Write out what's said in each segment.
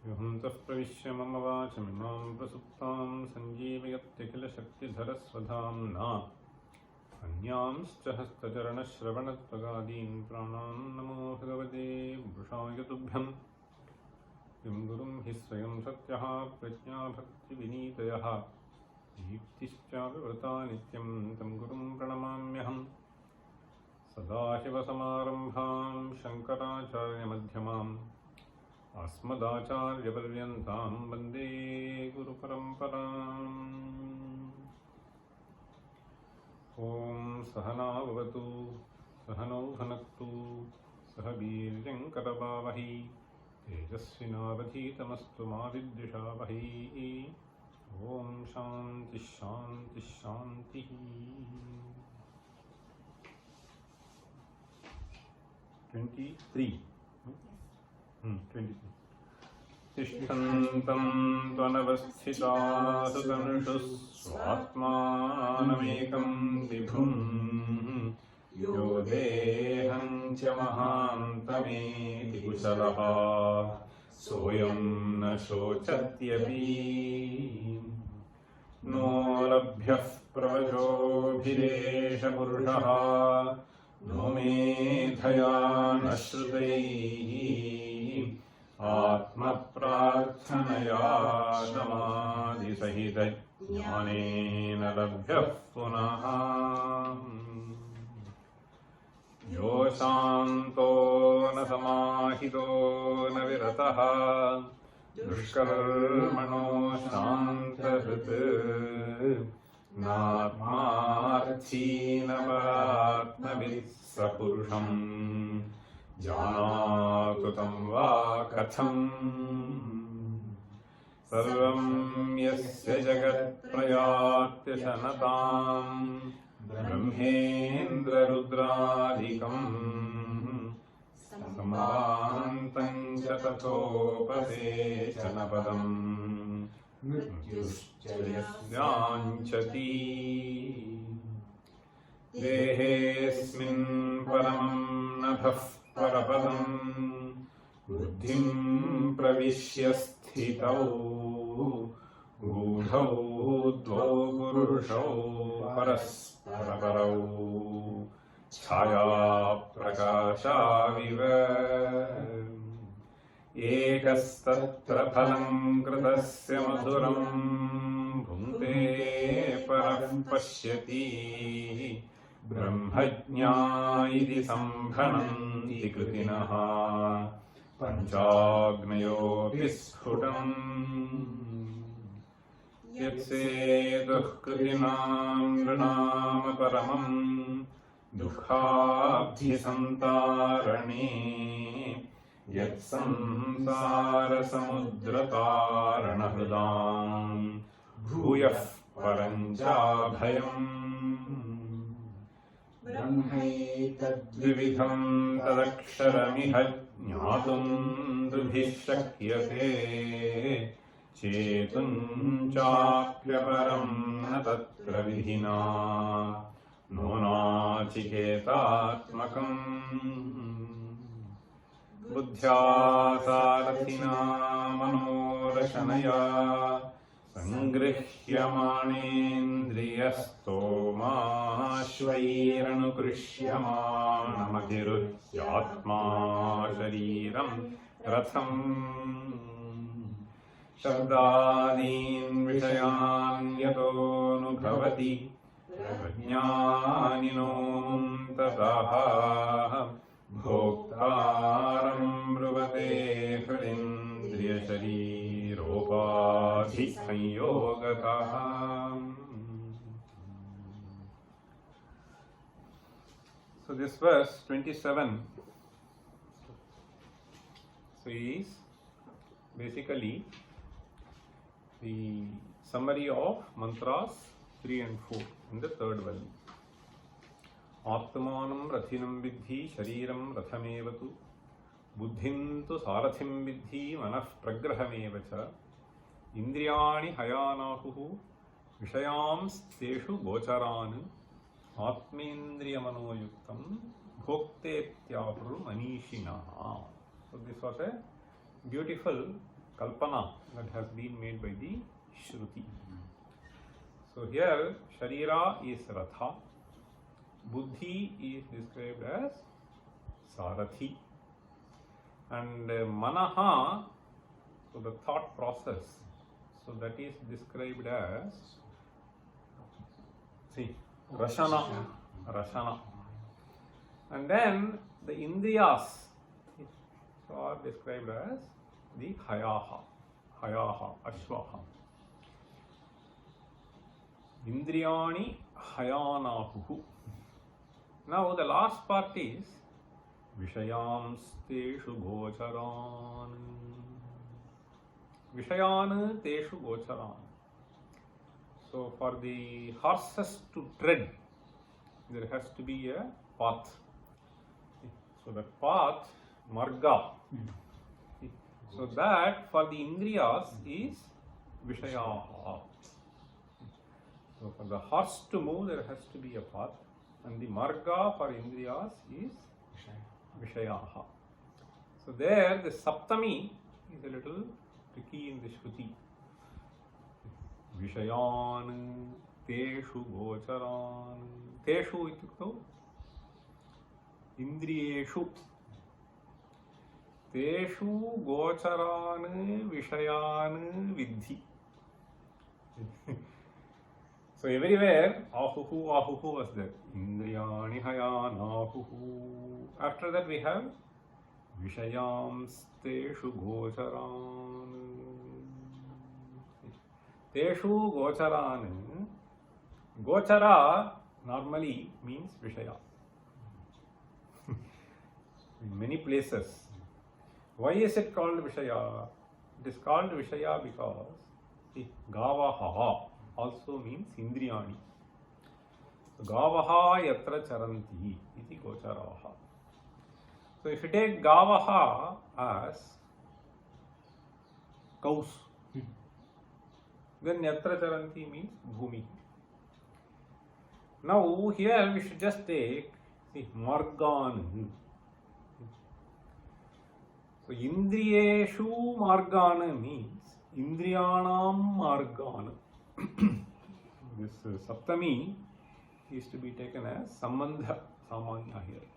योऽन्तः प्रविश्य मम वाचमिमां प्रसुप्तां सञ्जीवयत्यखिलशक्तिधरस्वधाम्ना अन्यांश्च हस्तचरणश्रवणत्वगादीन् प्राणान् नमो भगवते वृषाय तुभ्यं। किं गुरुं हि स्वयं सत्यः प्रज्ञा भक्तिविनीतयः दीप्तिश्चाविवृता नित्यं तं गुरुं प्रणमाम्यहम्। सदाशिवसमारम्भां शङ्कराचार्यमध्यमाम् अस्मदाचार्यपर्यन्तां वन्दे गुरुपरम्पराम्। ॐ सहना भवतु सहनौ भुनक्तु सह वीर्यङ्करवावहै तेजस्विनावधीतमस्तु मा विद्विषावहै। ॐ शान्तिः शान्तिः शान्तिः। 23 तिष्ठन्तं त्वनवस्थितासु तनुषु स्वात्मानमेकं विभुम् यो देहं च महान्तमेति कुशलः सोऽयं न शोचत्यपि। नो लभ्यः प्रवचोभिरेष पुरुषः नो मेधया न श्रुतैः आत्मप्रार्थनया समाधिसहितज्ञानेन लभ्यः पुनः। यो शान्तो न समाहितो न विरतः दुष्कर्मणो शान्तहृत् नात्मार्थी न परात्मवित् स पुरुषम् जानातु तं वा कथम्। सर्वं यस्य जगत्प्रयात्यशनतां ब्रह्मेन्द्ररुद्रादिकम् समान्तं च तथोपसेचनपदम् मृत्युश्च यस्याञ्चति। देहेऽस्मिन् परमं नभः परपदम् बुद्धिं प्रविश्य स्थितौ गूढौ द्वौ पुरुषौ परस्परपरौ छायाप्रकाशाविव। एकस्तत्र फलं कृतस्य मधुरं भुङ्क्ते परः पश्यति ब्रह्मज्ञा इति सम्भ्रमन्ति कृतिनः पञ्चाग्नयोऽपि स्फुटम्। यत्सेतुः कृतिनां नृणाम परमं दुःखाब्धिसन्तारणे यत्संसारसमुद्रतारणहृदां भूयः परं चाभयम्। ब्रह्मैतद्विविधं तदक्षरमिह ज्ञातुं दुभिः शक्यते चेतुं चाप्यपरं न तत्र विधिना नो नाचिकेतात्मकम्। बुद्ध्या सारथिना मनोरशनया सङ्गृह्यमाणेन्द्रियस्तोमाश्वैरनुकृष्यमाणमधिरुह्यात्मा शरीरं रथम्। शब्दादीन् विषयान् यतोऽनुभवति प्रज्ञानिनों ततः भोक्तारं ब्रुवते हृदिन्द्रियशरीरोपाधिसंयोगतः। So this verse 27 is basically the summary of mantras 3 and 4 in the third volume. आत्मानं रथिनं विद्धि शरीरं रथमेव तु बुद्धिं तु सारथिं विद्धि मनः प्रग्रहमेव च इन्द्रियाणि हयानाहुः विषयांस्तेषु गोचरान् आत्मेन्द्रियमनोयुक्तं भोक्तेत्याहुर्मनीषिणः. So this was a beautiful kalpana that has been made by the Shruti. So here Sharira is Ratha, Buddhi is described as Sarathi, and Manaha, so the thought process, so that is described as, see, Rashana. And then the Indriyas are described as the Hayaha, Ashvaha. Indriyani Hayanahuhu. Now the last part is Vishayamsteshu Gocharan. Vishayan Teshu Gocharan. So for the horses to tread, there has to be a path. So the path, marga. So that for the Indriyas is Vishayaha. So for the horse to move, there has to be a path, and the marga for Indriyas is Vishayaha. So there the Saptami is a little tricky in the Shruti. Vishayan Teshu Gocharan. Teshu itukto Indriyeshu. Teshu Gocharan Vishayan Vidhi. So everywhere Ahuhu was there. Indriyani Hayanahuhu. After that we have Vishayamsteshu Gocharan. Teshu Gocharan. Gochara normally means Vishaya. In many places. Why is it called Vishaya? It is called Vishaya because Gavaha also means Indriyani. Gavaha yatra charanti iti gocharaha. So if you take Gavaha as cows, then yatra charanti means bhumi. Now here we should just take margan. So Indriyeshu margan means Indriyanam margan. This Saptami is to be taken as Sambandha Samanya here.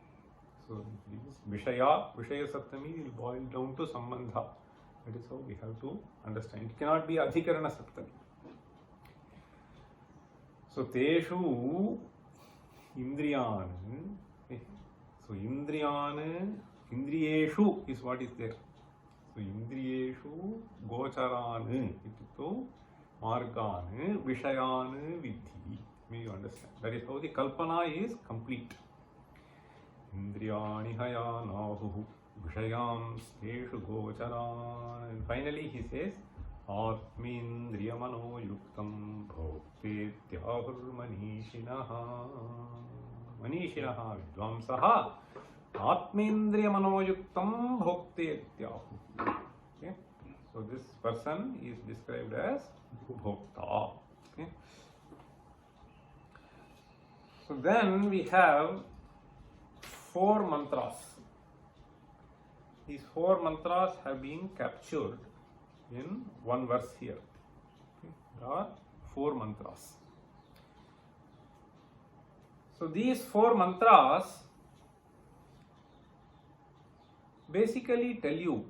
So this Vishaya Saptami will boil down to Sambandha. That is how we have to understand. It cannot be Adhikarana Saptami. So Teshu Indriyan. So Indriyeshu is what is there. So Indriyeshu Gocharan itukto Margan Vishayan Vidhi. May you understand? That is how the Kalpana is complete. Indriyani Hayanahuhu Vishayamsteshu Gocharan. And finally he says Atmendriyamano Yuktam Bhoktetyahurmanishinaha. Manishinaha Vidvamsaha Atmendriyamano Yuktam Bhoktetyahu. Okay? So this person is described as Bhokta. Okay? So then we have 4 mantras. These 4 mantras have been captured in one verse here. Okay? There are 4 mantras. So these 4 mantras basically tell you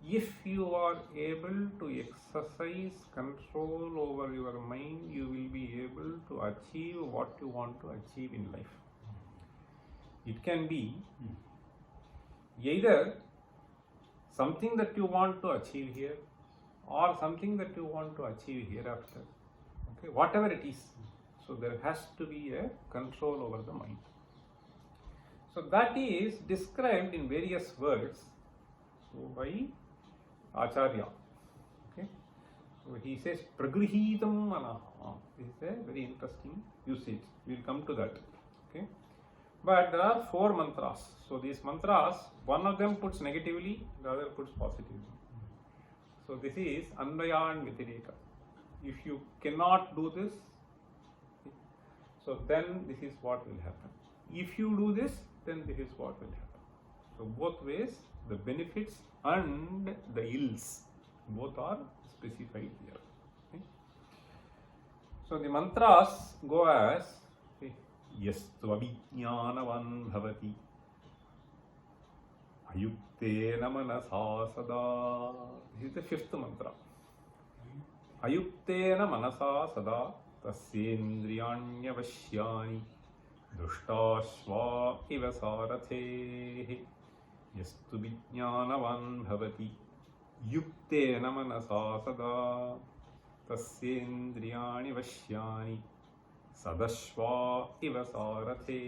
if you are able to exercise control over your mind, you will be able to achieve what you want to achieve in life. It can be either something that you want to achieve here or something that you want to achieve hereafter. Okay, whatever it is. So there has to be a control over the mind. So that is described in various words by Acharya. Okay, so he says Pragrihitam Manaha. This is a very interesting usage. We will come to that. Okay. But there are 4 mantras. So these mantras, one of them puts negatively, the other puts positively. So this is Anvaya and Vyatireka. If you cannot do this, so then this is what will happen. If you do this, then this is what will happen. So both ways, the benefits and the ills, both are specified here. Okay. So the mantras go as Yastu abhijnanavan bhavati ayuktena manasa sada. This is the 5th mantra. Ayuktena manasa sada tasyendriyanyavashyani dushtasva iva sarathe. Yastu vijnanavan bhavati yuktena manasa sada tasyendriyani vashyani sadashva iva sarathe.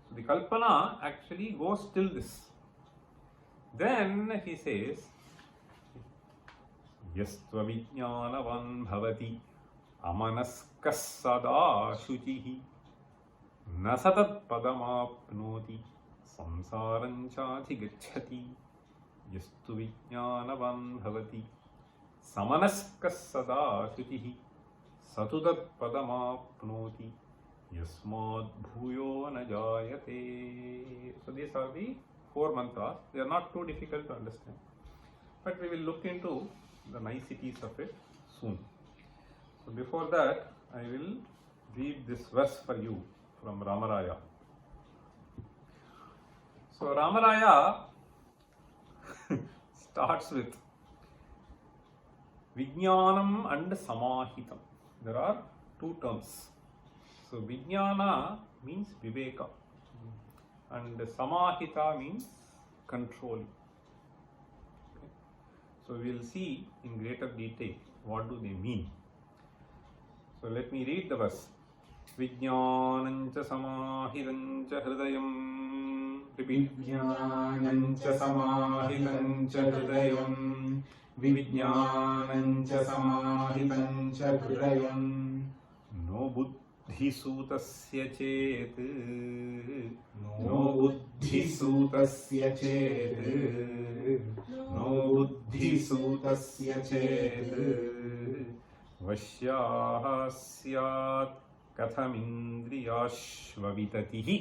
So the kalpana actually goes till this. Then he says Yastva vijnanavan bhavati amanaskas sada shuchihi nasatat padamapnoti samsaranchati gacchati. Yastu vijnanavan bhavati samanaskas sada shuchihi satudat padamapnoti yasmad bhuyo na jayate. So these are the 4 mantras. They are not too difficult to understand, but we will look into the niceties of it soon. So before that, I will read this verse for you from Ramaraya. So Ramaraya starts with Vijnanam and Samahitam. There are 2 terms. So Vijnana means Viveka and Samahita means controlling. Okay. So we will see in greater detail what do they mean. So let me read the verse. Vijnanancha samahitancha hridayam. Repeat. Vijnanancha samahitancha hridayam. Vijnanancha samahitancha hridayam. No buddhisutasya chet. No buddhisutasya chet. No buddhisutasya chet. Vashyaha syat kathamindriyashvavitatihi.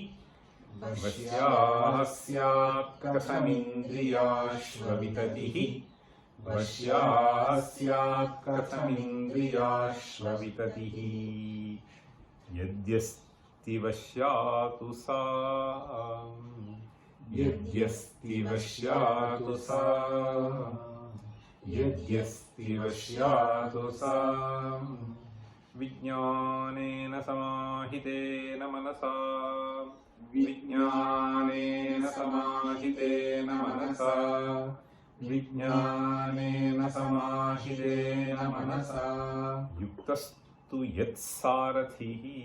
Vashyaha syat kathamindriyashvavitatihi. Vashyaha syat kathamindriyashvavitatihi. Yadyasti vashyatu sa. Yadyasti vashyatu sa. Yadyasti vashyatu sa. Vijnanena samahitena manasa. Vijnanena samahitena manasa. Vijnanena samahitena manasa. Yuktastu yatsarathihi.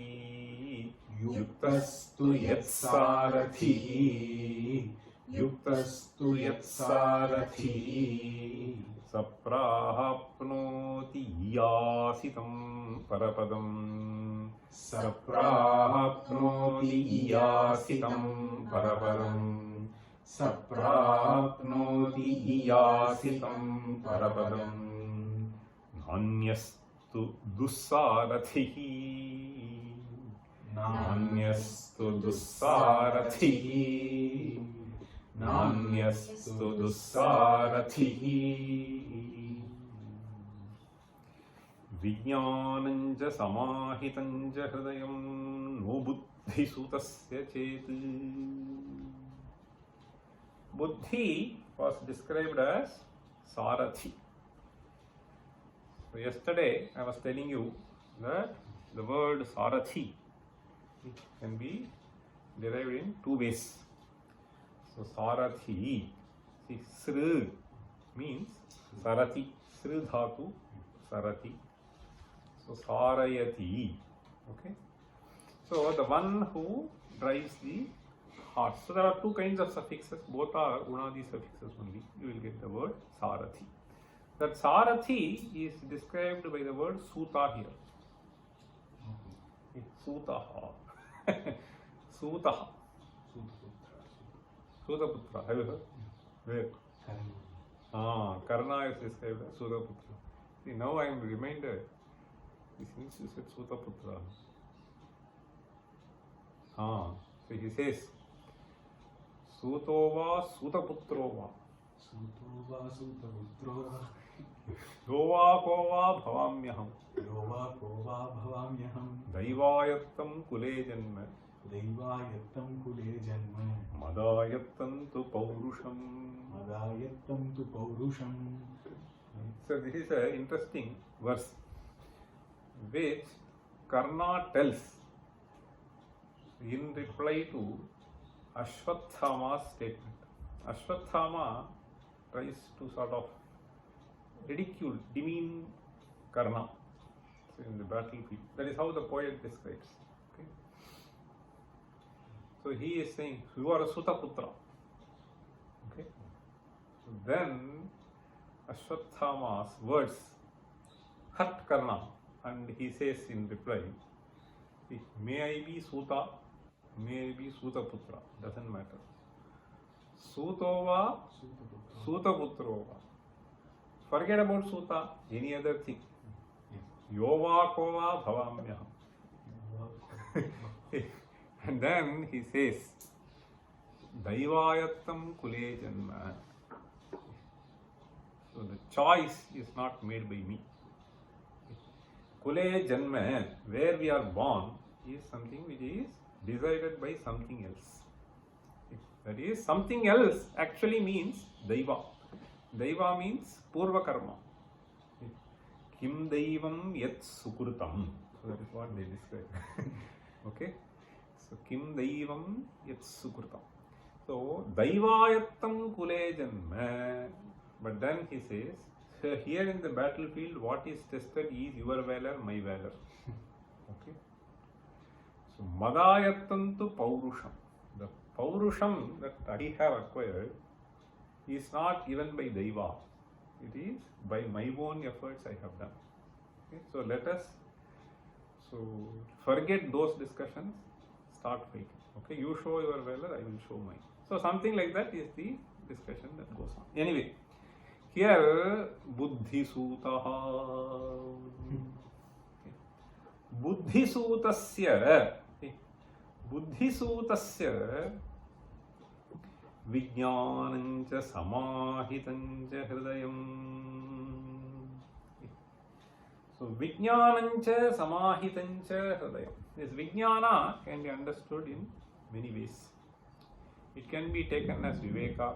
Yuktastu yatsarathihi. Yuktastu yatsarathihi. Saprahapnoti yasitam parapadam. Saprapnoti iyasitam parapadam. Saprapnoti iyasitam parapadam. Nānyastu dussarathihi. Nānyastu dussarathihi. Nānyastu dussarathihi. Vijnananja samahitanja hridayam no buddhisutasya chet. Buddhi was described as Sarathi. So yesterday I was telling you that the word Sarathi can be derived in 2 ways. So Sarathi, see, Sri means Sarathi, Sri Dhatu, Sarathi. So Sarayati, okay. So the one who drives the horse. So there are 2 kinds of suffixes, both are Unadi suffixes only. You will get the word Sarathi. That Sarathi is described by the word Suta here. It's Sutaha. Sutaha. Sutaputra. Have you heard? Where? Karna is described as Sutaputra. See, now I am reminded. Since you said Sutaputra. So he says, Sutova Sutaputro Sutova Sutaputro Yova Kova Bhavamyaham Yova Kova Bhavamyaham Daivayattam Kule Janma Daivayattam Kule Janma Madayattam Tu Paurusham. Madayattam Tu Paurusham. So this is an interesting verse which Karna tells in reply to Ashwathama's statement. Ashwathama tries to sort of ridicule, demean Karna in the battlefield. That is how the poet describes. Okay? So he is saying, you are a Sutaputra. Okay? So then Ashwathama's words hurt Karna, and he says in reply, may I be Suta, may I be Sutaputra, doesn't matter. Sutova, Sutaputrova. Forget about Suta, any other thing. Yova Kova Bhavamyaham. And then he says, Daivayattam Kule Janma. So the choice is not made by me. Kule Janma, where we are born, is something which is decided by something else. That is, something else actually means Daiva. Daiva means Purva Karma. Kim Daivam Yat Sukrutam. So that is what they describe. Okay? So Kim Daivam Yat Sukrutam. So Daivayattam Kule Janma. But then he says, so here in the battlefield, what is tested is your valor, my valor. Okay? So Madayattantu Paurusham. The Paurusham that I have acquired is not given by Daiva. It is by my own efforts I have done. Okay? So let us forget those discussions, start fighting. Okay? You show your valor, I will show mine. So something like that is the discussion that goes on. Anyway, here Buddhisutaha. Buddhisutasya Vijnanancha Samahitancha Hridayam. So Vijnanancha Samahitancha Hridayam. This Vijnana can be understood in many ways. It can be taken as Viveka.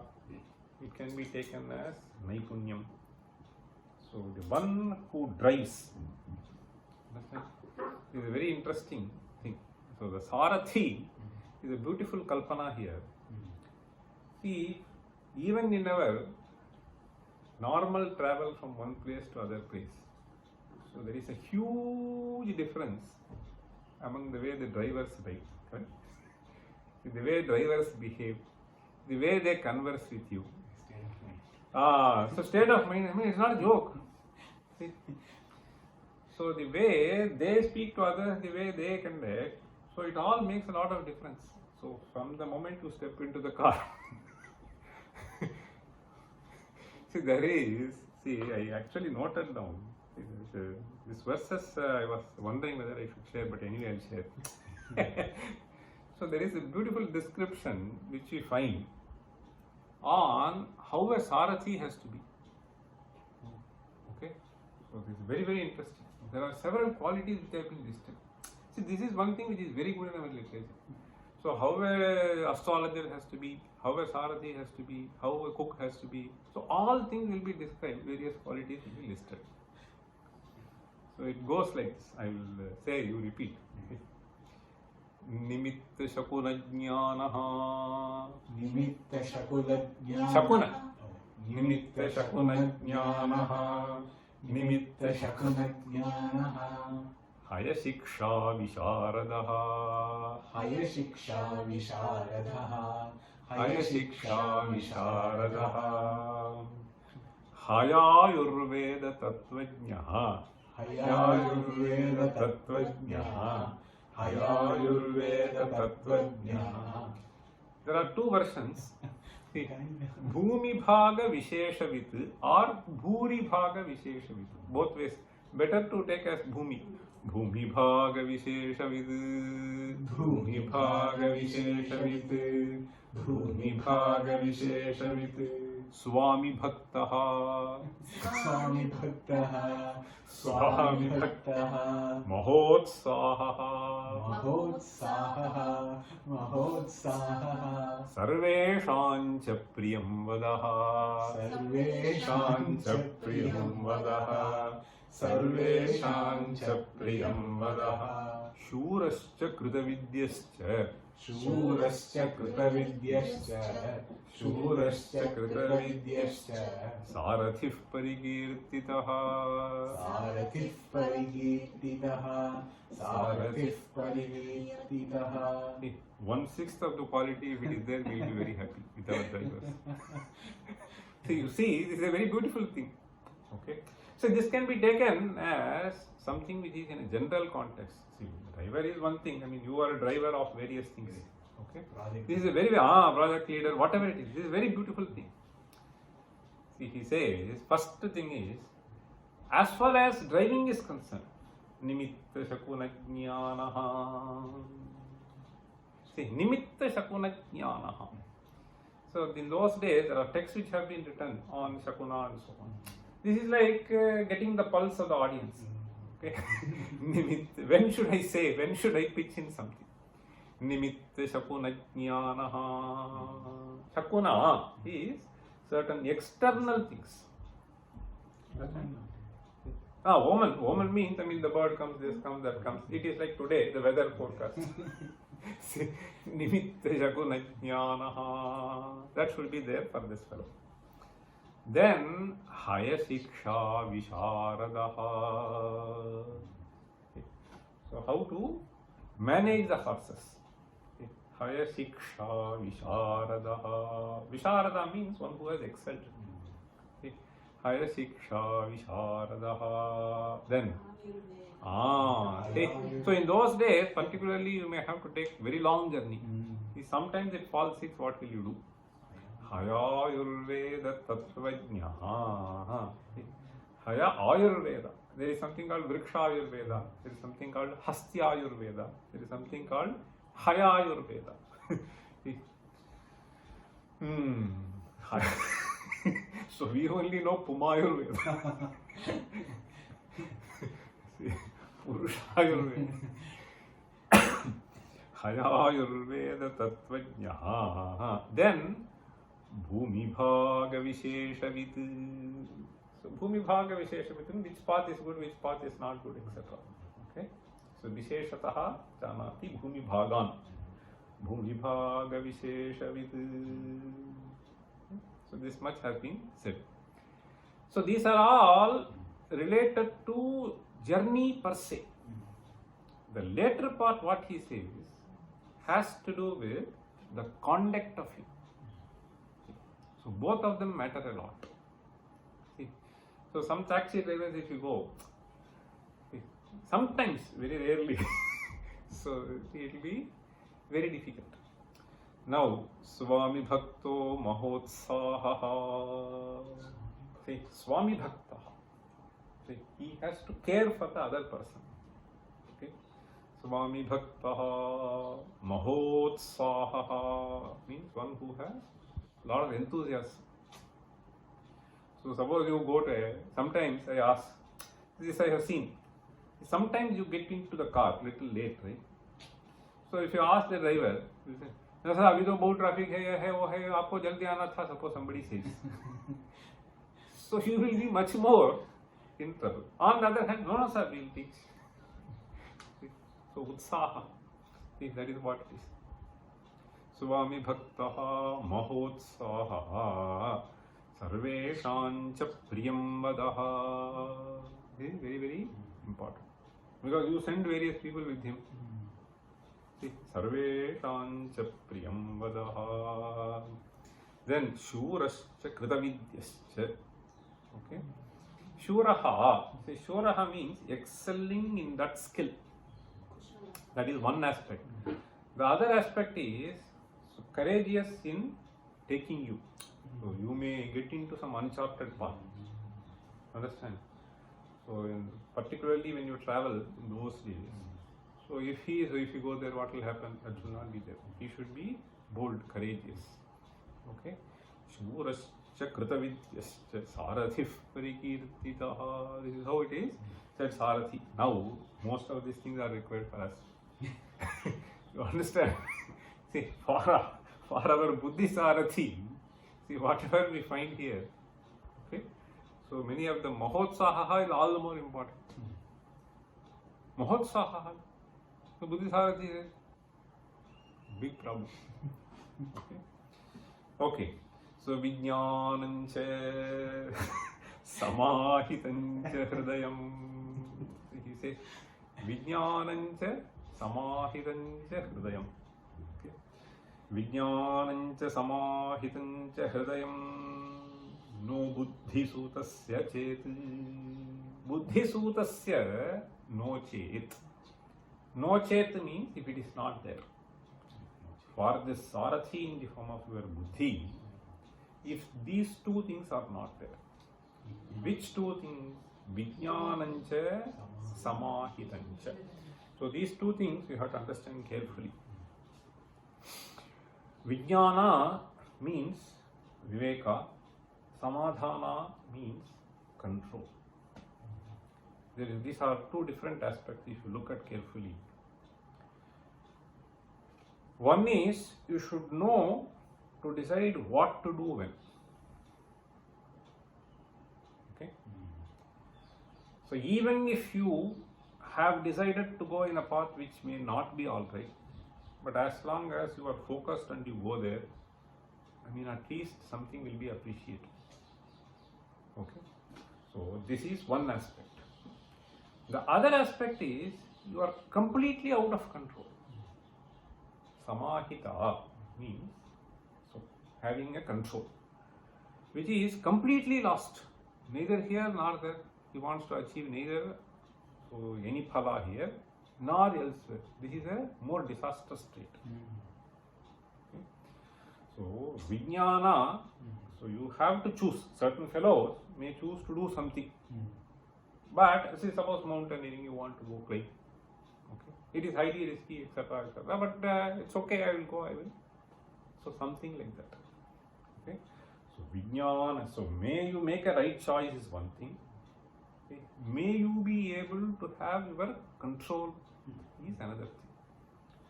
It can be taken as Naipunyam. So the one who drives. This is a very interesting thing. So the Sarathi is a beautiful kalpana here. See, even in our normal travel from one place to other place, so there is a huge difference among the way the drivers ride. Right? The way drivers behave, the way they converse with you. So state of mind, I mean, it's not a joke. See? So the way they speak to others, the way they conduct, so it all makes a lot of difference. So from the moment you step into the car, I actually noted down this verses. I was wondering whether I should share, but anyway I'll share. So there is a beautiful description which we find on how a Sarathi has to be. Okay, so this is very, very interesting. There are several qualities which have been listed. See, this is one thing which is very good in our literature. So how a astrologer has to be, how a Sarathi has to be, how a cook has to be. So all things will be described, various qualities will be listed. So it goes like this. I will say, you repeat. Nimitta Shakuna Jnanaha. Nimitta Shakuna Jnanaha. Shakuna. Nimitta Shakuna Jnanaha. Nimitta Shakuna Jnanaha. Haya Shiksha Visharadaha. Haya Shiksha Visharadaha. Haya Shiksha Visharadaha. Hayayurveda Tattvajnaha. Hayayurveda Tattvajnaha. Hayayurveda Tattvajnaha. There are two versions. See, Bhumi Bhaga Visheshavit or Bhuri Bhaga Visheshavit. Both ways. Better to take as Bhumi. Bhumi Bhaga Visheshavit. Bhumi Bhaga Visheshavit. Bhumi Bhaga Visheshavit. Swami Bhaktaha. Swami Bhaktaha. Swami Bhaktaha. Mahotsaha. Mahotsaha. Mahotsaha. Sarveshancha Priyam Vadaha. Sarveshancha Priyam Vadaha. Sarveshancha Priyam Vadaha. Shurascha Kritavidyascha. Shurascha Kritavidyascha. Shurascha Kritavidyascha. Sarathih Parikirtitaha. Sarathih Parikirtitaha. Sarathih Parikirtitaha. 1/6 of the quality, if it is there, we will be very happy with our drivers. So you see, this is a very beautiful thing. Okay. So this can be taken as something which is in a general context. See, driver is one thing. I mean, you are a driver of various things. Okay. This is a very project leader, whatever it is. This is a very beautiful thing. See, he says, first thing is, as far as driving is concerned, nimitta shakuna jnanaha. See, nimitta shakuna jnanaha. So in those days, there are texts which have been written on shakuna and so on. This is like getting the pulse of the audience. Okay. When should I say? When should I pitch in something? Nimitta shakuna jnanaha. Shakuna is certain external things. Omen. Omen means, I mean, the bird comes, this comes, that comes. It is like today, the weather forecast. Nimitta shakuna jnanaha. That should be there for this fellow. Then, Haya Shiksha Visharadaha. So, how to manage the horses? Haya Shiksha Visharadaha. Visharada means one who has excelled. Haya Shiksha Visharadaha. Then, so in those days, particularly, you may have to take very long journey. Sometimes it falls sick, what will you do? Haya Ayurveda Tattvajnaha. Haya Ayurveda. There is something called Vriksha Ayurveda. There is something called Hastya Ayurveda. There is something called Haya Ayurveda. So we only know Puma Ayurveda. Purusha Ayurveda. Haya Ayurveda Tattvajnaha. Then Bhumi Bhaga Visheshavit. So Bhumi Bhaga Visheshavit, which path is good, which path is not good, etc. Okay. So Visheshataha Janati Bhumi Bhagan. Bhumi Bhaga Visheshavit. So this much has been said. So these are all related to journey per se. The later part, what he says, has to do with the conduct of you. So both of them matter a lot. See? So some taxi drivers, if you go, sometimes, very rarely, so it will be very difficult. Now, Swami Bhakto Mahotsaha. See, Swami Bhakta. See, he has to care for the other person. Okay. Swami Bhakta Mahotsaha means one who has a lot of enthusiasm. So suppose you go to sometimes I ask, this I have seen. Sometimes you get into the car little late, right? So if you ask the driver, you say, no sir, अभी तो बहुत traffic है वो है आपको जल्दी आना था. Suppose somebody says, so you will be much more in trouble. On the other hand, no sir, we will teach. So utsaha, see, that is what it is. Swami Bhaktaha Mahotsaha Sarveshancha Priyam Vadaha. This is very, very important. Because you send various people with him. See, Sarveshancha Priyam Vadaha. Then Shurascha Kritavidyascha. Okay. Shuraha. See, Shuraha means excelling in that skill. That is one aspect. The other aspect is courageous in taking you. So you may get into some uncharted path. Understand? So particularly when you travel in those days. So if you go there, what will happen? That will not be there. He should be bold, courageous. Okay. Shurascha kritavidyascha sarathif parikirtitaha. This is how it is. Said Sarathi. Now most of these things are required for us. You understand? See, for our Buddhi Sarathi, see whatever we find here. Okay. So many of the Mahotsaha is all the more important. Mahotsaha. So Buddhi Sarathi is big problem. Okay. Okay. So Vijnanancha Samahitancha Hridayam. He says Vijnanancha Samahitancha Hridayam. Okay. Vijnanancha Samahitancha Hridayam. No Buddhi Sutasya Chet. Buddhi Sutasya no Chet. No Chet means if it is not there. For this Sarathi in the form of your Buddhi, if these two things are not there, which two things? Vijnanancha Samahitancha. So these two things you have to understand carefully. Vijnana means Viveka. Samadhana means control. These are two different aspects if you look at carefully. One is you should know to decide what to do when. Okay? So even if you have decided to go in a path which may not be alright, but as long as you are focused and you go there, I mean at least something will be appreciated. Okay? So this is one aspect. The other aspect is you are completely out of control. Samahita means so having a control, which is completely lost, neither here nor there. He wants to achieve neither so any phala here nor elsewhere. This is a more disastrous state. Okay. So vijnana, so you have to choose. Certain fellows may choose to do something. But say suppose mountaineering, you want to go climb. Okay. It is highly risky, etc., etc. But it's okay, I will go, I will. So something like that. Okay. So vijnana, so may you make a right choice is one thing. Okay. May you be able to have your control is another thing.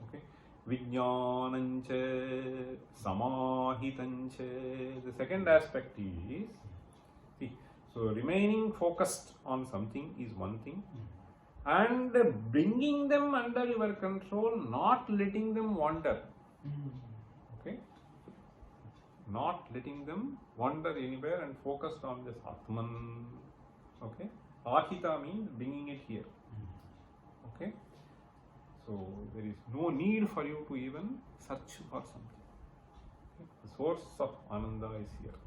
Okay. Vijnanancha Samahitancha. The second aspect is, see, so remaining focused on something is one thing, and bringing them under your control, not letting them wander. Okay? Not letting them wander anywhere and focused on this Atman. Okay? Ahita means bringing it here. Okay? So there is no need for you to even search for something. Okay? The source of Ananda is here.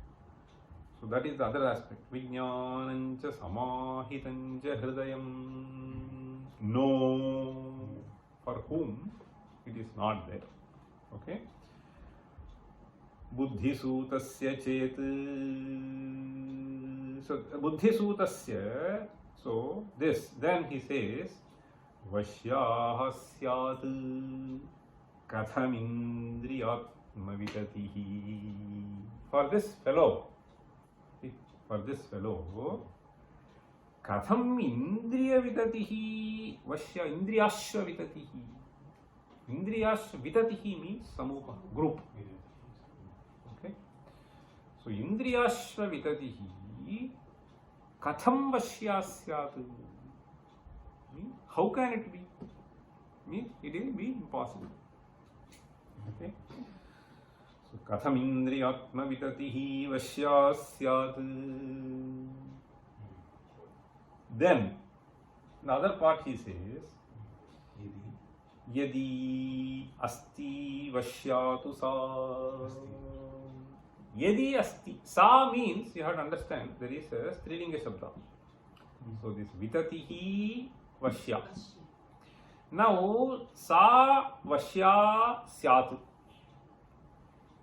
So that is the other aspect. Vijnanancha Samahitancha Hridayam. No, for whom it is not there. Okay. Buddhi Sutasya Chet. So Buddhi Sutasya. So this, then he says, Vashyaha Syat Kathamindriyatma Vitatihi. For this fellow, Katham Indriya Vitatihi Vashya Indriyashva Vitatihi. Indriyashva Vitatihi means Samuha, group. Okay. So Indriyashva Vitatihi Katham Vashya Syat. How can it be? Means it will be impossible. Okay. So Katham Indriyatma Vitatihi Vashya Syat. Then, the other part he says, Yadi Asti Vashyatu Sa. Yadi asti. Sa means you have to understand there is a strilinga shabda. So this vitatihi vashya. Now sa vashya syat.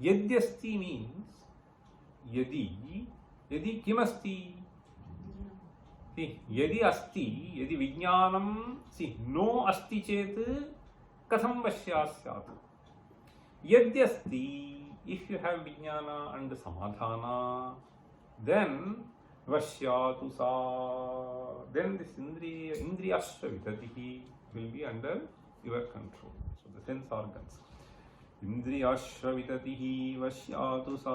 Yadyasti means yadi kim asti? See, yadi asti, yadi vijnanam, see, no asti chet katham vashya syat. Yadyasti, if you have vijnana and samadhana, then vashyatu sa, then this indriyasya vitatihi will be under your control. So the sense organs. Indriyasya vitatihi vashyatu sa.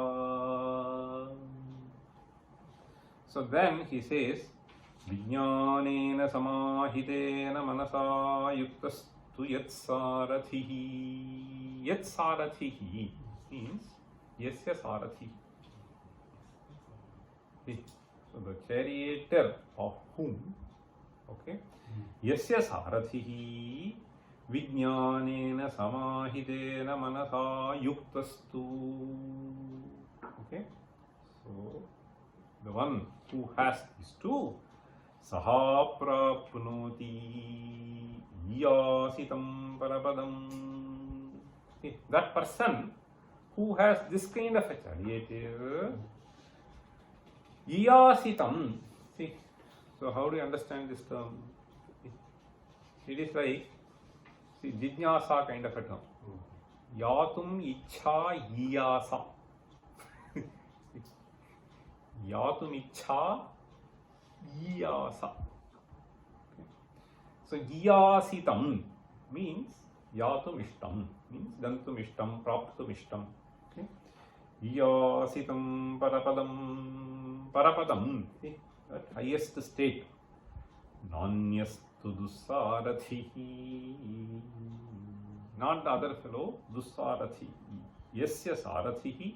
So then he says, Vijnanena samahitena manasa yuktastu yatsarathihi. Yatsarathihi means yasya sarathi. So the charioteer of whom, okay, yasya sarathihi vijnanena samahitena manasa yuktastu. Okay, so the one who has these two, saha prapnoti yasitam parapadam. See, that person who has this kind of a charioteer, yasitam. See, so how do you understand this term? It is like, see, jijnasa kind of a term. Yatum ichha yasa. Yatum ichha yasa. So yasitam means yatum ishtam, means gantum ishtam, praptum ishtam. Okay. Yasitam parapadam. Parapadam, see, that highest state. Nanyastu dusarathihi. Not the other fellow, dusarathi. Yasya sarathihi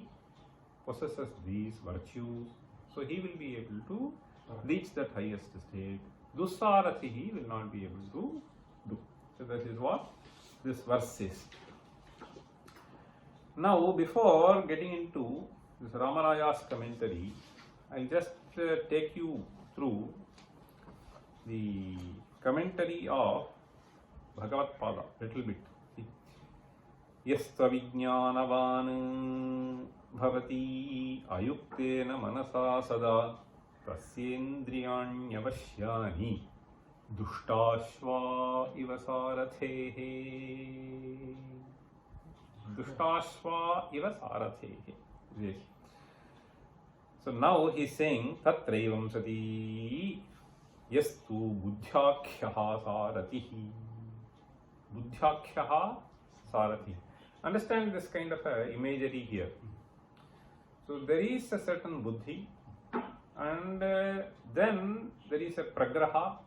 possesses these virtues, so he will be able to reach that highest state. Dusarathihi will not be able to do. So that is what this verse says. Now, before getting into this Ramaraya's commentary, I'll just take you through the commentary of Bhagavad Pada little bit. Yasta vijnanavan bhavati ayuktena manasa sada tasyendriyanyavashyani duštashva iva sarathehe. Duštashva iva sarathehe. Yes. So now he is saying tatraivam sati yastu buddhyakhyaha saratihi. Buddhyakhyaha saratihi. Understand this kind of a imagery here. So there is a certain buddhi, and then there is a pragraha,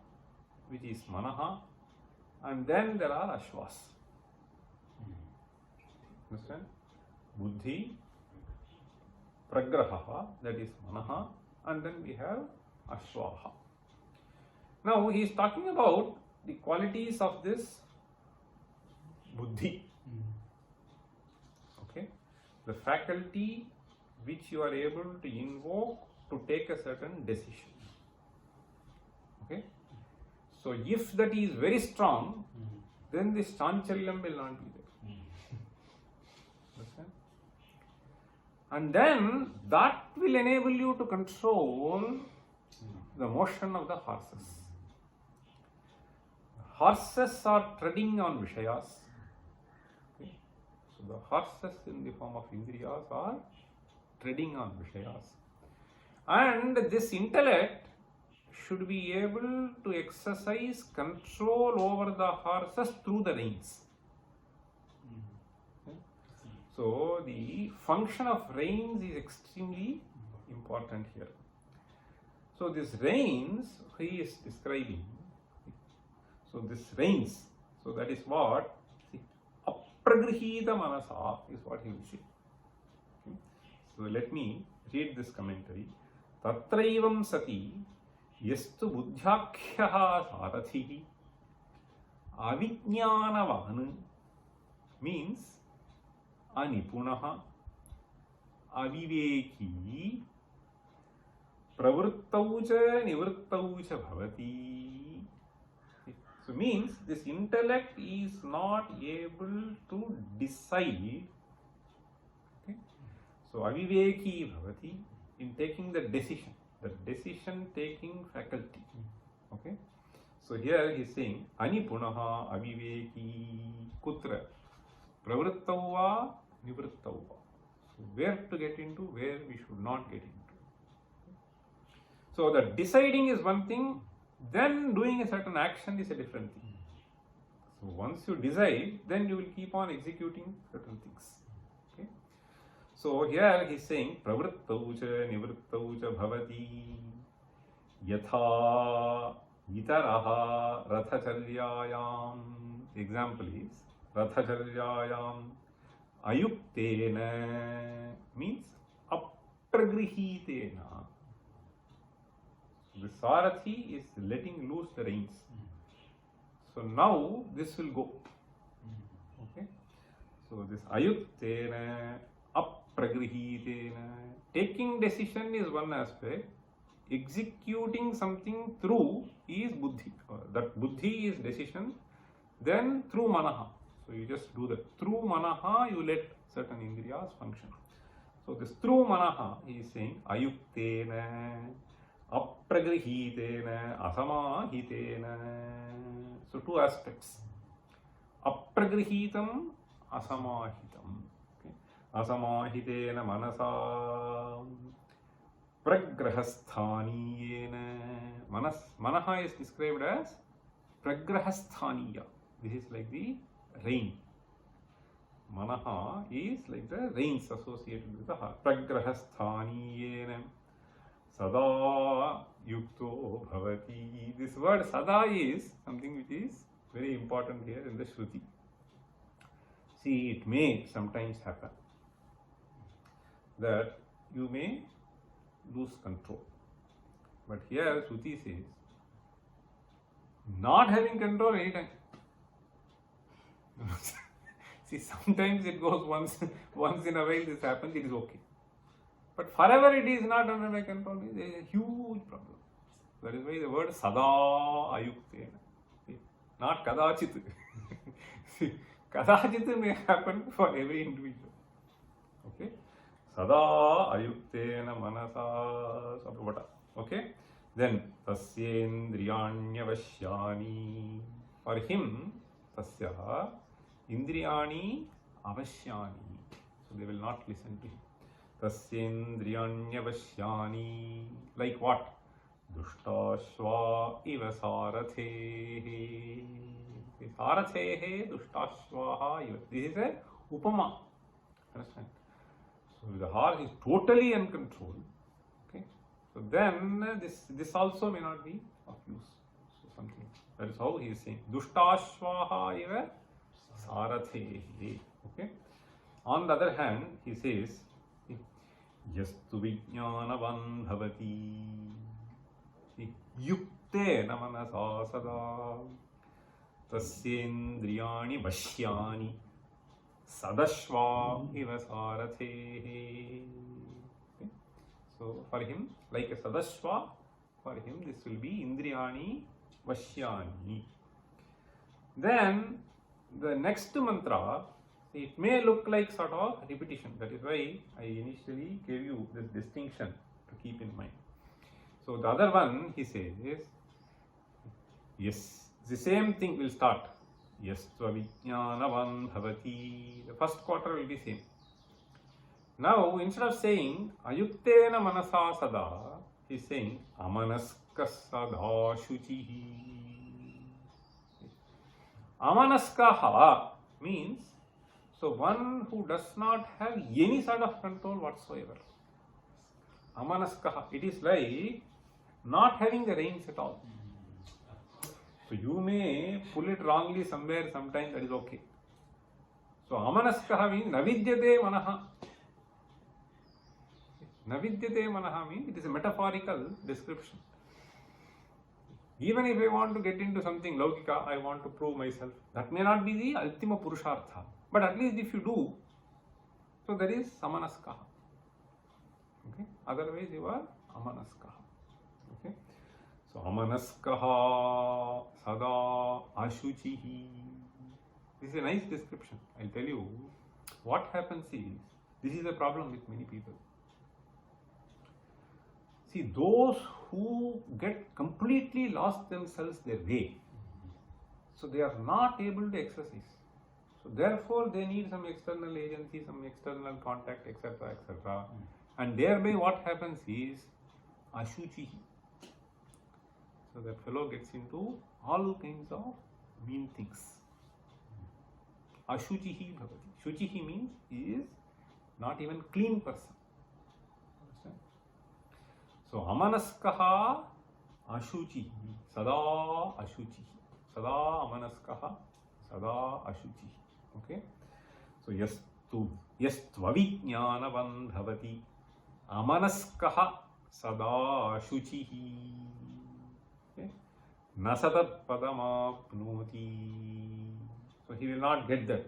which is manaha, and then there are ashvas. Understand? Buddhi, pragraha, that is manaha, and then we have ashvaha. Now he is talking about the qualities of this buddhi. Okay, the faculty which you are able to invoke to take a certain decision. Okay, so if that is very strong, then this chanchalyam will not be there. Understand? And then that will enable you to control the motion of the horses. Horses are treading on Vishayas. Okay? So the horses in the form of Indriyas are treading on Vishayas. And this intellect should be able to exercise control over the horses through the reins. Okay? So the function of reins is extremely important here. So this reins he is describing. So this reins, so that is what, see, apragrihita manasa is what he will say. Okay? So let me read this commentary. Tatraivam sati yastu buddhyakhyaha sarathihi avijnanavan means anipunaha, aviveki pravrittau cha nivrittau cha bhavati. So means this intellect is not able to decide. Okay? So aviveki bhavati, in taking the decision taking faculty. Okay? So here he is saying anipunaha aviveki kutra pravrittau va nivrittau va. So where to get into, where we should not get into. So the deciding is one thing, then doing a certain action is a different thing. So once you decide, then you will keep on executing certain things. Okay? So here he is saying pravrittau cha nivrittau cha bhavati yatha itaraha rathacharyayam. Example is rathacharyayam ayuktena means apragrihitena. The Sarathi is letting loose the reins. So now this will go. Okay. So this ayuktena, apragrihitena. Taking decision is one aspect. Executing something through is buddhi. That buddhi is decision. Then through manaha. So you just do that. Through manaha you let certain indriyas function. So this through manaha he is saying ayuktena, apragrihitena, asamahitena. So two aspects. Apragrahitam, asamahitam. Okay. Asamahitena manasa pragrahasthaniyena. Manaha is described as pragrahasthaniya. This is like the rain. Manaha is like the rains associated with the heart. Pragrahasthaniyena sada yukto bhavati. This word sada is something which is very important here in the Shruti. See, it may sometimes happen that you may lose control. But here Shruti says, not having control anytime. See, sometimes it goes once in a while this happens, it is okay. But forever it is not under my control, there is a huge problem. That is why the word sada ayuktena. Not kadachit. See, kadachit may happen for every individual. Okay? Sada ayuktena manasa sabhavata. Okay? Then tasyendriyanyavashyani. For him, tasya indriyani avashyani. So they will not listen to him. Tasyendriyanyavashyani. Like what? Duštashva iva sarathehe. Sarathehe duštashvaha iva. This is a upama. Understand? So the heart is totally uncontrolled. Okay? So then this also may not be of use. So something. That is how he is saying. Duštashvaha iva sarathehe. Okay? On the other hand, he says, yastu vijnanavan bhavati yukte namanasa sada tasyendriyani vashyani sadashva iva sarathehe. Okay? So for him, like a sadashva, for him this will be indriyani vashyani. Then the next mantra, it may look like sort of repetition. That is why I initially gave you this distinction to keep in mind. So the other one, he says, yes, the same thing will start. Yes, vijnanavan bhavati. The first quarter will be same. Now, instead of saying ayuktena manasa sada, he is saying amanaska sada shuchihi. Amanaskaha means, so one who does not have any sort of control whatsoever. Amanaskaha, it is like not having the reins at all. So you may pull it wrongly somewhere, sometime, that is okay. So amanaskaha means navidyate manaha. Navidyate manaha means it is a metaphorical description. Even if I want to get into something laukika, I want to prove myself, that may not be the ultima purushartha. But at least if you do, so there is samanaskaha. Okay, otherwise you are amanaskaha. Okay, so amanaskaha sada ashuchihi. This is a nice description. I'll tell you what happens is, this is a problem with many people. See, those who get completely lost themselves their way, so they are not able to exercise. So therefore they need some external agency, some external contact, etc., etc. And thereby what happens is ashuchi. So that fellow gets into all kinds of mean things. Ashuchihi bhavati. Shuchihi means he is not even clean person. Understand? So amanaskaha ashuchihi. Sada ashuchihi. Sada amanaskaha. Sada ashuchihi. Okay. So yastvavijnanavan bhavati. Amanaskaha sada ashuchihi. Okay. Nasatat padamapnoti. So he will not get that.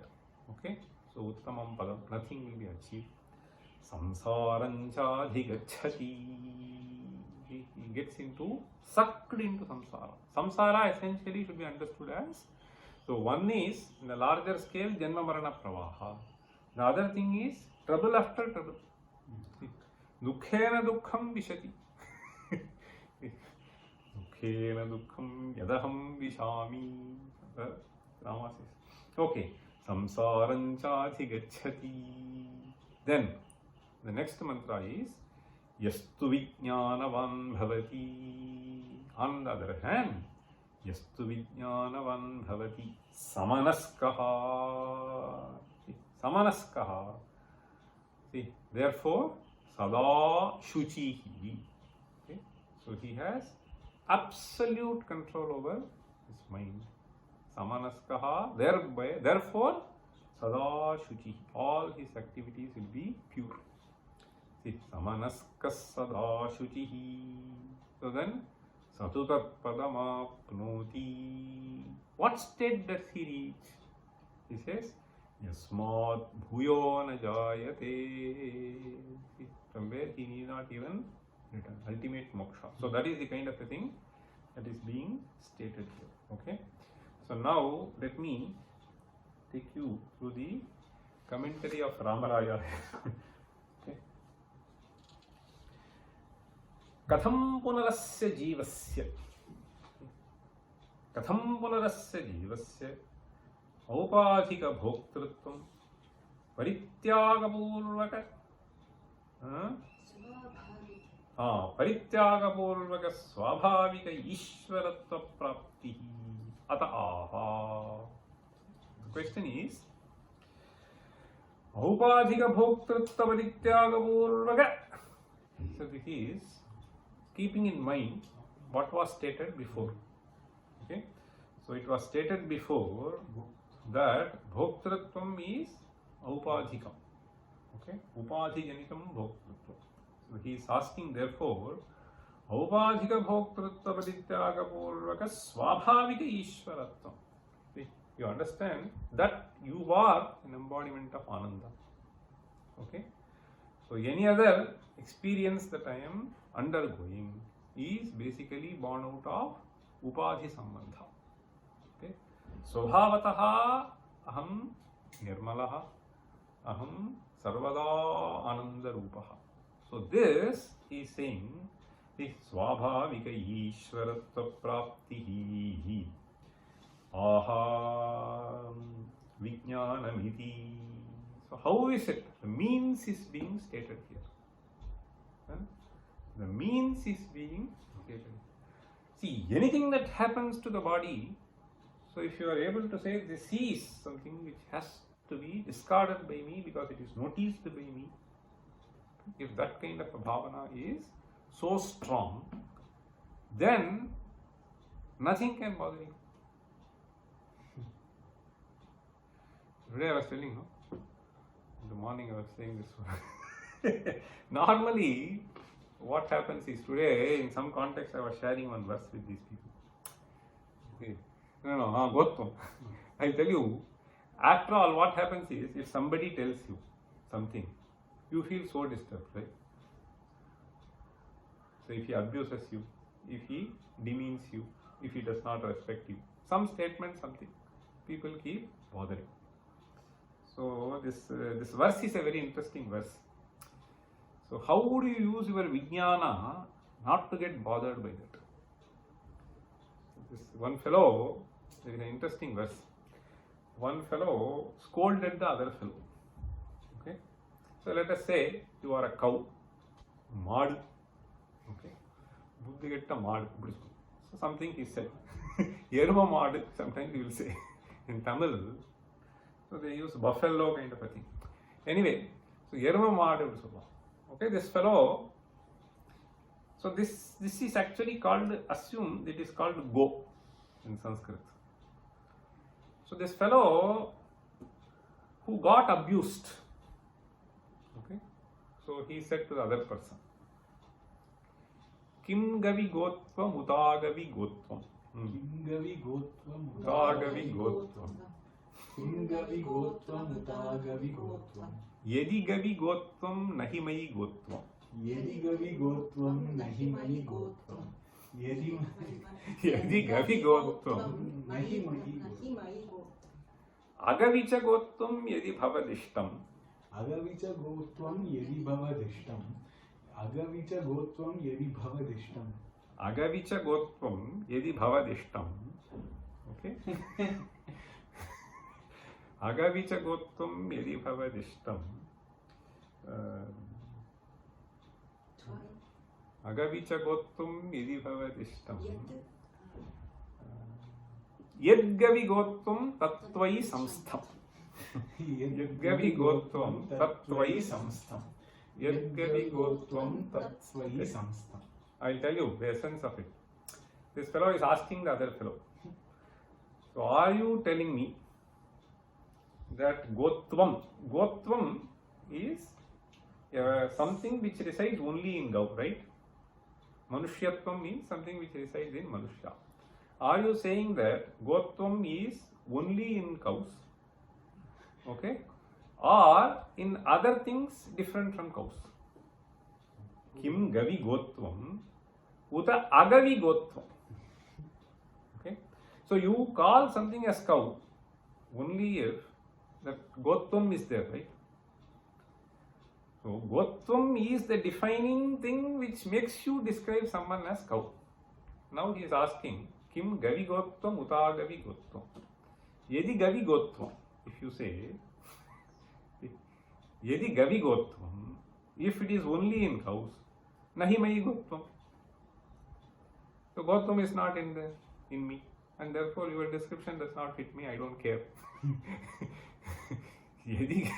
Okay. So uttamam padam, nothing will be achieved. Samsarancha adhigacchati. He gets sucked into samsara. Samsara essentially should be understood as, so one is in the larger scale janma marana pravaha. The other thing is trouble after trouble. Dukkhena dukkham vishati. Dukkhena dukkham yadaham vishami. Rama says. Okay. Samsarancha adhigacchati. Then the next mantra is yastu vijnanavan bhavati. On the other hand, yastu vijnanavan bhavati samanaskaha. See, samanaskaha. See, therefore, sada shuchihi. Okay? So he has absolute control over his mind. Samanaskaha, therefore, sada shuchihi. All his activities will be pure. See, samanaskas sada shuchihi. So then, satutat padamapnoti. What state does he reach? He says, yasmat bhuyo na jayate. See, from where he need not even return. Ultimate moksha. So that is the kind of a thing that is being stated here. Okay. So now let me take you through the commentary of Ramaraya. Okay. Katham punarasya jivasya. Katham punarasya jivasya aupadhika bhoktritvam parityagapurvaka parityagapurvaka swabhavika ishvaratva praptihi ata aha. The question is aupadhika bhoktritva parityagapurvaka. So this is keeping in mind what was stated before. Okay, so it was stated before that bhoktritvam is aupadhikam. Okay, upadhijanitam bhoktritvam. So he is asking therefore aupadhika bhoktritva parityagapurvaka swabhavika ishvaratvam. See, you understand that you are an embodiment of Ananda. Okay, so any other experience that I am undergoing is basically born out of upadhi sambandha. Okay, swabhavataha aham nirmalaha, aham sarvada ananda rupaha. So this he is saying is swabhavika ishvaratva praptihi aha vijnanamiti. So how is it? The means is being stated here. The means is being stated. See, anything that happens to the body, so if you are able to say this is something which has to be discarded by me because it is noticed by me, if that kind of a bhavana is so strong, then nothing can bother you. Today I was telling, no? In the morning I was saying this one. Normally, what happens is today, in some context, I was sharing one verse with these people. Okay. No, I'll tell you, after all, what happens is, if somebody tells you something, you feel so disturbed, right? So if he abuses you, if he demeans you, if he does not respect you, some statement, something, people keep bothering. So this verse is a very interesting verse. So how would you use your vijnana not to get bothered by that? This one fellow, there is an interesting verse. One fellow scolded the other fellow. Okay. So let us say you are a cow, mad. Okay. Buddhigetta mad. So something he said. Yeruma mad, sometimes he will say in Tamil. So they use buffalo kind of a thing. Anyway, so Yeruma mad. Okay, this fellow. So this is actually called, assume it is called go in Sanskrit. So this fellow who got abused, okay, so he said to the other person, Kim gavi gotvam utagavi gotvam. Kingavi gotvam Utagavi gotvam. Kingavi gotvam utagavi gotvam. Yedi gavi gotvam nahi mayi gotvam. Yedi gavi gotvam nahi mayi gotvam. Yedi gavi gotvam nahi mayi gotvam. Agavicha gotvam yedi bhavadishtam. Agavicha gotvam yedi bhavadishtam. Agavicha gotvam yedi bhavadishtam. Agavicha gotvam yedi bhavadishtam. Okay. Agavicha gotvam yedi bhavadishtam. Agavicha gotvam yedi bhavadishtam. Yadgavi gotvam tattvai samstham. Yadgavi gotvam tattvai samstham. Yadgavi gotvam tattvai samstham. I will tell you the essence of it. This fellow is asking the other fellow. So are you telling me that gotvam is something which resides only in Gau, right? Manushyatvam means something which resides in Manushya. Are you saying that gotvam is only in cows? Okay? Or in other things different from cows? Kim gavi gotvam uta agavi gotvam. Okay? So you call something as cow only if that gotvam is there, right? So gotvam is the defining thing which makes you describe someone as cow. Now he is asking, Kim gavi gotvam uta gavi gotvam. Yedi gavi gotvam, if you say, Yedi gavi gotvam, if it is only in cows, nahi mayi gotvam. So gotvam is not in me, and therefore your description does not fit me, I don't care. Yedi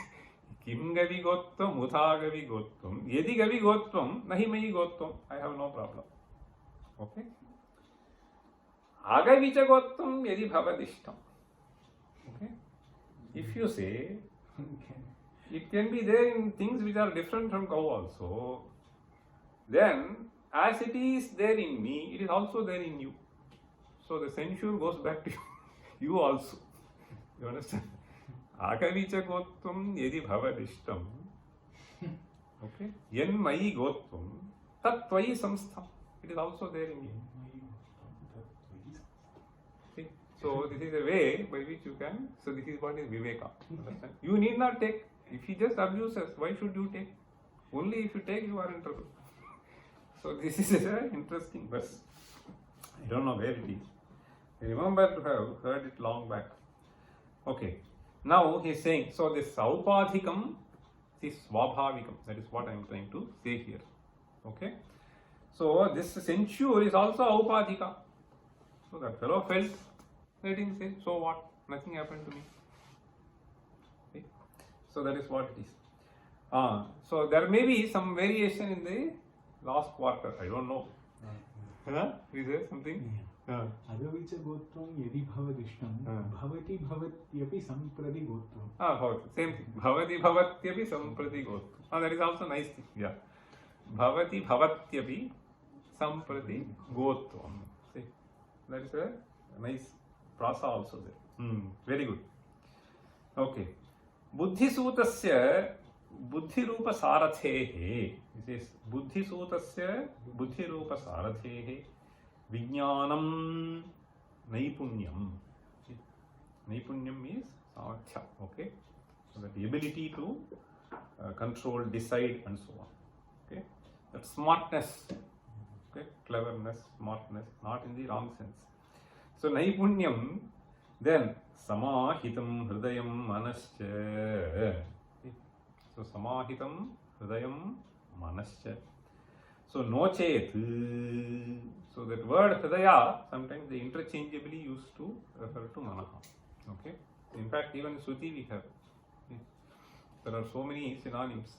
Kim gavi gotvam uta gavi gotvam. Yedi gavi gotvam, nahi mayi gotvam, I have no problem. Okay? Agavicha gotvam yedi bhavadishtam. Okay? If you say, it can be there in things which are different from cow also, then as it is there in me, it is also there in you. So the censure goes back to you also. You understand? Agavicha gotvam yedi bhavadishtam. Okay? Yen mayi gotvam tat tvai samstham. It is also there in you. See? So this is a way by which you can, so this is what is Viveka. Understand? You need not take. If he just abuses, why should you take? Only if you take, you are in trouble. So this is an interesting verse. I don't know where it is. I remember to have heard it long back. Okay. Now he is saying, so this aupadhikam is svabhavikam. That is what I am trying to say here. Okay. So this censure is also aupadhika. So that fellow felt, let him say, so what? Nothing happened to me. Okay. So that is what it is. So there may be some variation in the last quarter. I don't know. Is there something? Agavicha gotvam yedi bhavadishtam bhavati bhavatyapi samprati gotvam. Bhavati. Same thing. Bhavati bhavatyapi samprati gotvam. That is also nice thing. Yeah. Bhavati bhavatyapi samprati gotvam. See, that is a nice prasa also there. Very good. Okay. Buddhisutasya बुद्धिरूपसारथेः, this is बुद्धिसूतस्य बुद्धिरूपसारथेः विज्ञानं नैपुण्यं. Naipunyam means samarthya, okay? So that the ability to control, decide and so on. Okay? That smartness, okay? Cleverness, smartness, not in the wrong sense. So naipunyam, then samahitam hridayam manascha. So samahitam hridayam manascha. So no chet. So that word hridaya, sometimes they interchangeably used to refer to manaha. Okay. In fact, even Shruti we have. There are so many synonyms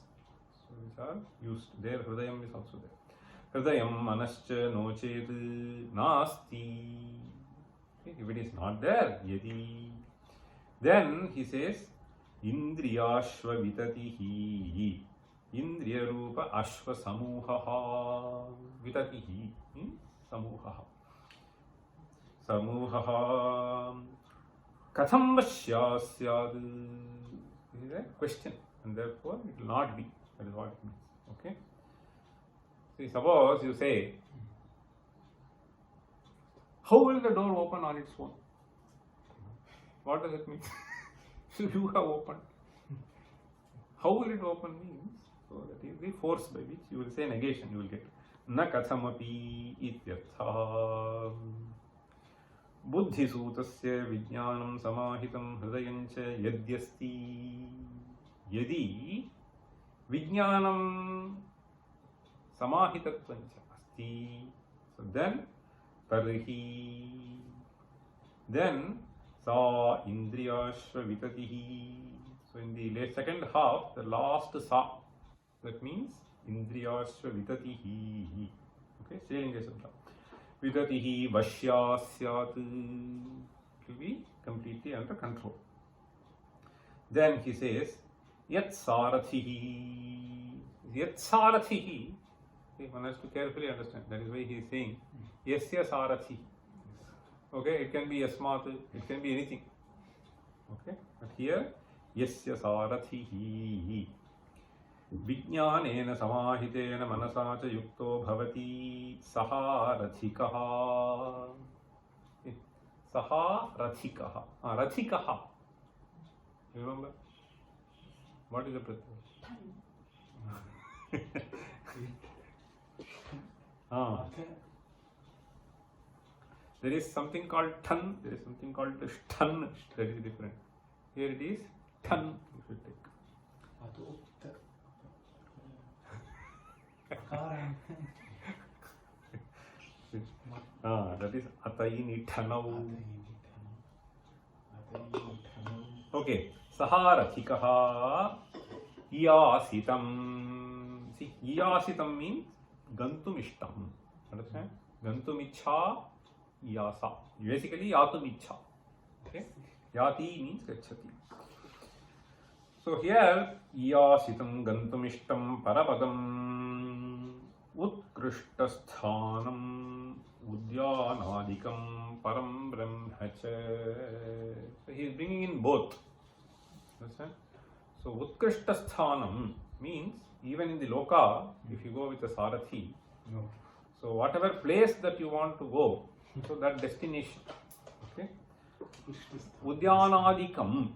which are used. There, hridayam is also there. Hridayam manascha no chet nasti. Okay. If it is not there, yadi. Then he says, indriyashva vitatihi. Indriya rupa ashva samuhaha. Vitatihi means samuhaha. Samuhaha. Katham vasyasyad. This is a question, and therefore it will not be. That is what it means. Okay. See, suppose you say, how will the door open on its own? What does it mean? So you have opened. How will it open means, so that is the force by which you will say negation, you will get. Na kathamapi ityartha. बुद्धिसूतस्य विज्ञानं समाहितं हृदयञ्च यद्यस्ति. यदि विज्ञानं समाहितत्वञ्च अस्ति, so then tarhi, then sa indriyashva vitatihi. So in the second half, the last sa, that means indriyashva vitatihi. Okay, Strilinga Shabda. Vitatihi vashyasyat, to be completely under control. Then he says, yat sarathihi. Yat sarathihi. One has to carefully understand. That is why he is saying, yasya sarathi. Okay, it can be yasmat, it can be anything. Okay, but here, yasya sarathihi. विज्ञानेन समाहितेन मनसा च युक्तो भवति सः रथिकः. सः रथिकः. रथिकः. You remember? What is the pratyay? There is something called tan, there is something called stan, that is different. Here it is tan, if you take. That is ataini thanau. Okay, saharathikaha iyasitam. See, iyasitam means gantum ishtam. Understand? Gantum ichha iyasa. Basically, yatum ichha. Okay, yati means gacchati. So here, iyasitam gantum ishtam parapadam utkrishtasthānam udyanādikam param brahma cha. So he is bringing in both. Understand? So utkrishtasthānam means even in the loka, if you go with a sarathi, No. so whatever place that you want to go, so that destination. Okay. Udyanādikam.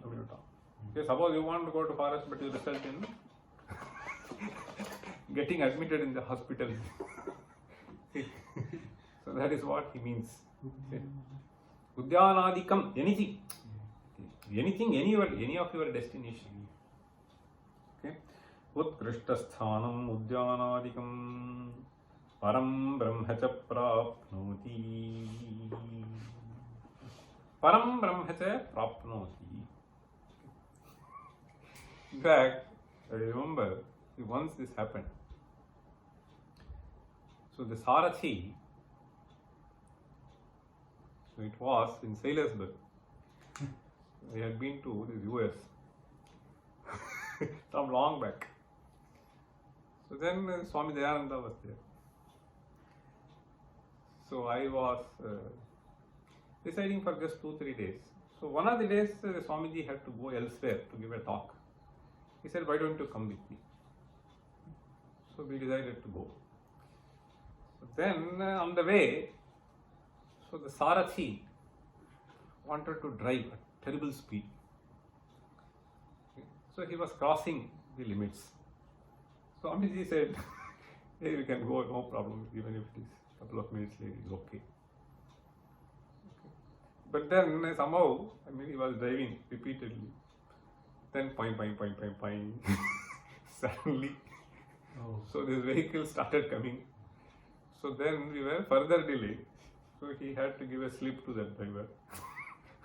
Okay, suppose you want to go to forest, but you result in getting admitted in the hospital. So that is what he means. Udyanādikam, anything. Anything, anywhere, any of your destination. Okay. Utkrishtasthānam udyanādikam param brahma cha prapnoti. Param brahma cha prapnoti. In fact, I remember once this happened. So the Sarathi, so it was in Sailorsburg. I had been to the US some long back. So then Swami Dayananda was there. So I was deciding for just 2-3 days. So one of the days Swamiji had to go elsewhere to give a talk. He said, why don't you come with me? So we decided to go. So then on the way, so the Sarathi wanted to drive at terrible speed. So he was crossing the limits. So Amiji said, hey, we can go, no problem, even if it is a couple of minutes late, it's okay. But then somehow, he was driving repeatedly. Then point. Suddenly, so this vehicle started coming. So then we were further delayed. So he had to give a slip to that driver.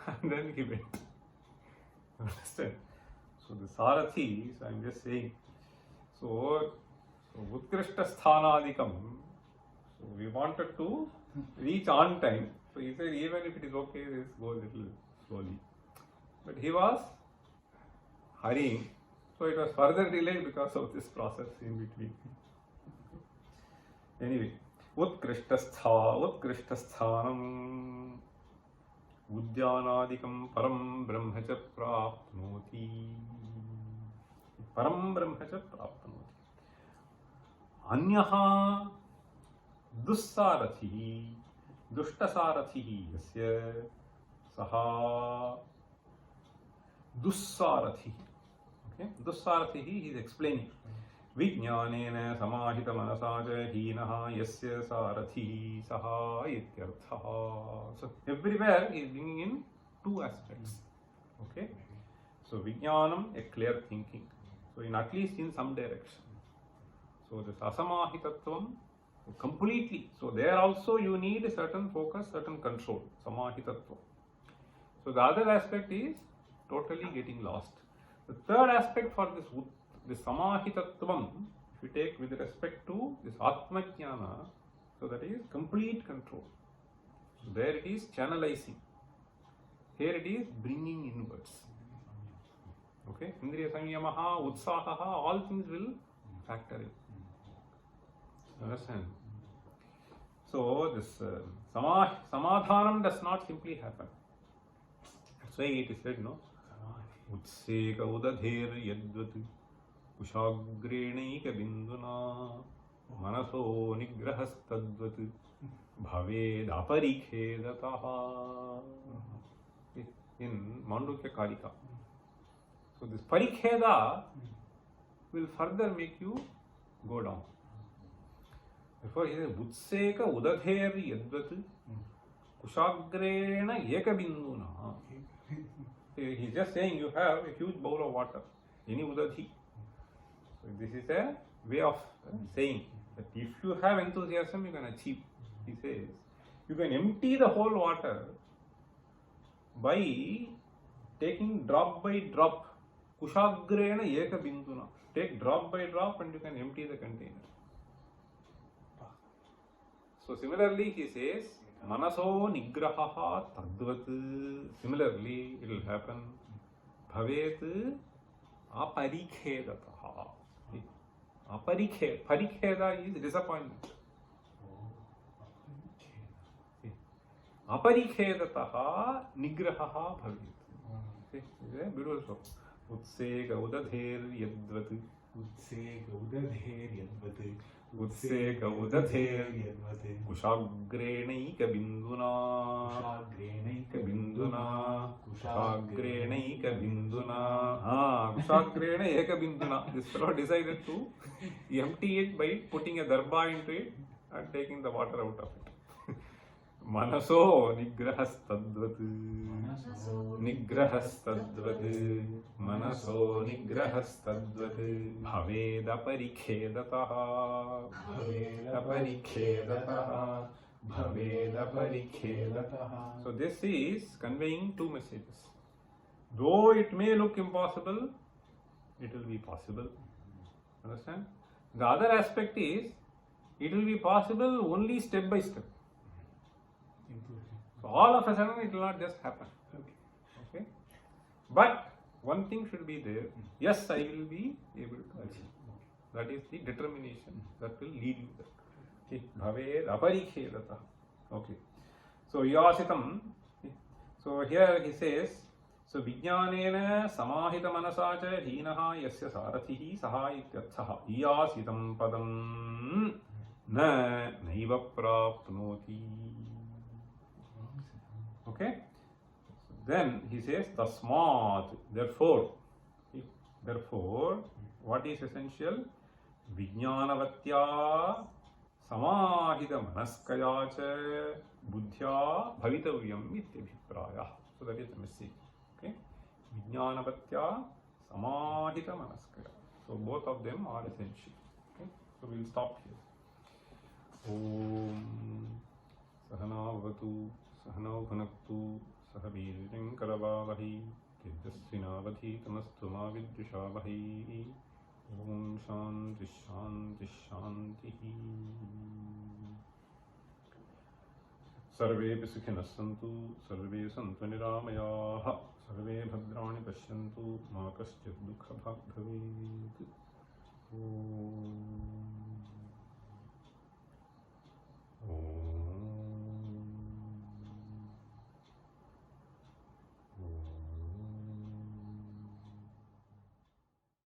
And then he went. Understand? So the Sarathi, so I'm just saying. So Utkrishta Sthanadikam. So we wanted to reach on time. So he said, even if it is okay, let's go a little slowly. But he was hurrying. So it was further delayed because of this process in between. Anyway, Utkrishta-sthanam Udyanadikam param brahma cha prapnoti. Param brahma cha prapnoti. Anyaha dussarathi dushtasarathihi yasya saha dussarathi. Okay, dussarathi he is explaining. Vijnanena samahita manasaja hinaha yasya sarathi saha ityarthaha. So everywhere he is bringing in two aspects. Okay, so vijnanam, a clear thinking. So in at least in some direction. So this asamahitatvam completely. So there also you need a certain focus, certain control. Samahitatvam. So the other aspect is totally getting lost. The third aspect for this samahitatvam, if you take with respect to this atmajnana, so that is complete control. So there it is channelizing. Here it is bringing inwards. Okay, Indriya Samyamaha, Utsahaha, all things will factor in. Understand? So this samadhanam does not simply happen. That's why it is said, no? Utseka udadher yadvat kushagrena binduna manaso nigrahastadvat bhaved aparikhedataha. In Mandukya Karika. So this parikheda will further make you go down. Therefore he says Utseka udadher yadvat kushagrena ekabinduna. He is just saying you have a huge bowl of water, any udadhi. So this is a way of saying that if you have enthusiasm, you can achieve. He says you can empty the whole water by taking drop by drop. Kushagrena ekabinduna. Take drop by drop and you can empty the container. So similarly he says Manaso nigrahaha tadvat. Similarly, it will happen. Bhavet aparikhedataha. Parikheda is disappointment. Aparikhedataha nigrahaha bhavet. This is a beautiful sloka. Utseka udadher yadvat. Utseka udadher yadvat. Utseka udadher yadvat. Kushagrena binduna. Kushagrena binduna. Kushagrena ekabinduna. This fellow decided to empty it by putting a darba into it and taking the water out of it. Manaso nigrahastadvat. Manaso nigrahastadvat. Bhaveda parikhedataha. So this is conveying two messages. Though it may look impossible, it will be possible. Understand? The other aspect is, it will be possible only step by step. So all of a sudden it will not just happen. Okay? But one thing should be there. Yes, I will be able to achieve. That is the determination that will lead you there. Okay? Bhaved aparikhedata. Okay. So yasitam. So here he says, So विज्ञानेन समाहितमनसा च हीनः यस्य सारथिः सः इत्यर्थः। इयासितं पदं न नैव प्राप्नोति. Okay? Then he says tasmat, therefore. Therefore, what is essential? Vijnanavatya samahita manaskaya cha buddhya bhavitavyam ityabhipraya. So that is the message. Okay? Vijnanavatya samahita manaskaya. So both of them are essential. Okay? So we will stop here. Om Sahana Vavatu Sahana Bhunaktu सह वीर्यं करवावहै तेजस्विनावधीतमस्तु मा विद्विषावहै. ॐ शान्ति शान्ति शान्तिः. सर्वेऽपि सुखिनः सन्तु, सर्वे सन्तु निरामयाः, सर्वे भद्राणि पश्यन्तु, मा कश्चित् दुःखभाग् भवेत्. ॐ